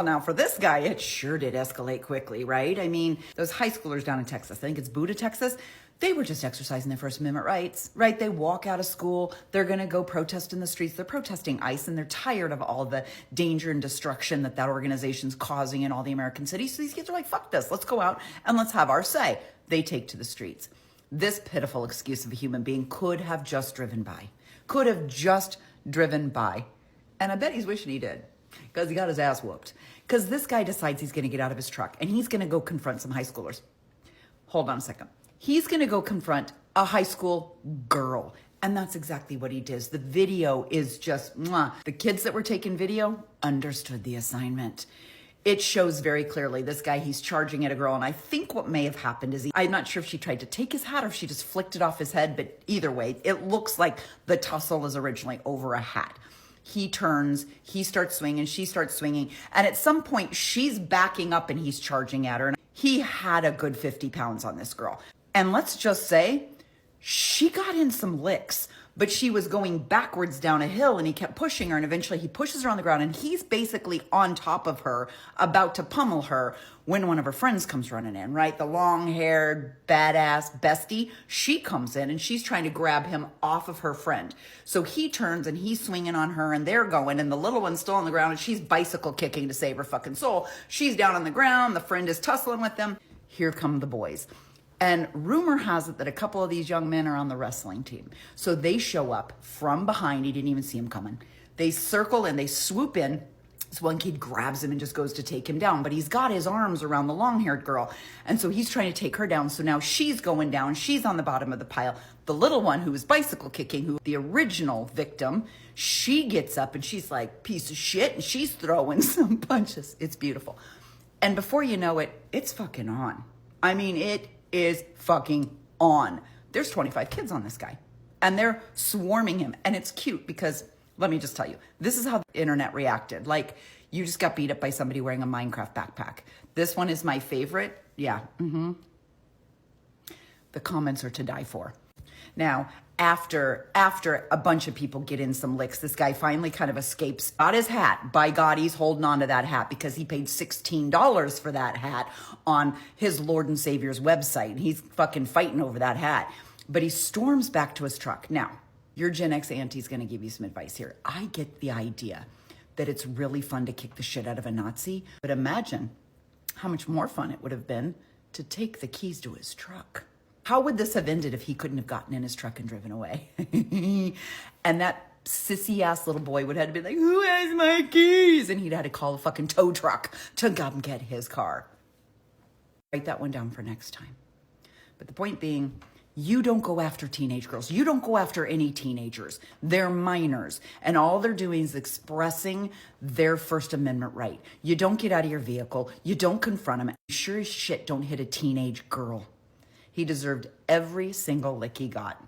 Now, for this guy, it sure did escalate quickly, right? I mean, those high schoolers down in Texas, I think it's Buda, Texas, they were just exercising their First Amendment rights, right? They walk out of school, they're gonna go protest in the streets. They're protesting ICE, and they're tired of all the danger and destruction that organization's causing in all the American cities. So these kids are like, fuck this, let's go out and let's have our say. They take to the streets. This pitiful excuse of a human being could have just driven by. And I bet he's wishing he did, because he got his ass whooped. Because this guy decides he's going to get out of his truck and he's going to go confront some high schoolers. Hold on a second. He's going to go confront a high school girl. And that's exactly what he does. The video is just, mwah. The kids that were taking video understood the assignment. It shows very clearly this guy, he's charging at a girl. And I think what may have happened is I'm not sure if she tried to take his hat or if she just flicked it off his head. But either way, it looks like the tussle is originally over a hat. He turns, he starts swinging, she starts swinging. And at some point, she's backing up and he's charging at her. And he had a good 50 pounds on this girl. And let's just say, she got in some licks, but she was going backwards down a hill and he kept pushing her. And eventually he pushes her on the ground and he's basically on top of her, about to pummel her, when one of her friends comes running in, right? The long-haired, badass bestie, she comes in and she's trying to grab him off of her friend. So he turns and he's swinging on her and they're going, and the little one's still on the ground and she's bicycle kicking to save her fucking soul. She's down on the ground. The friend is tussling with them. Here come the boys. And rumor has it that a couple of these young men are on the wrestling team. So they show up from behind. He didn't even see him coming. They circle and they swoop in. This one kid grabs him and just goes to take him down. But he's got his arms around the long-haired girl. And so he's trying to take her down. So now she's going down. She's on the bottom of the pile. The little one who was bicycle kicking, who the original victim, she gets up and she's like, piece of shit. And she's throwing some punches. It's beautiful. And before you know it, it's fucking on. I mean, it is fucking on. There's 25 kids on this guy and they're swarming him. And it's cute because, let me just tell you, this is how the internet reacted. Like, you just got beat up by somebody wearing a Minecraft backpack. This one is my favorite. Yeah. The comments are to die for. Now, after a bunch of people get in some licks, this guy finally kind of escapes. Got his hat. By God, he's holding on to that hat because he paid $16 for that hat on his Lord and Savior's website. And he's fucking fighting over that hat. But he storms back to his truck. Now, your Gen X auntie's going to give you some advice here. I get the idea that it's really fun to kick the shit out of a Nazi. But imagine how much more fun it would have been to take the keys to his truck. How would this have ended if he couldn't have gotten in his truck and driven away? And that sissy-ass little boy would have had to be like, who has my keys? And he'd had to call a fucking tow truck to come get his car. Write that one down for next time. But the point being, you don't go after teenage girls. You don't go after any teenagers. They're minors. And all they're doing is expressing their First Amendment right. You don't get out of your vehicle. You don't confront them. You sure as shit don't hit a teenage girl. He deserved every single lick he got.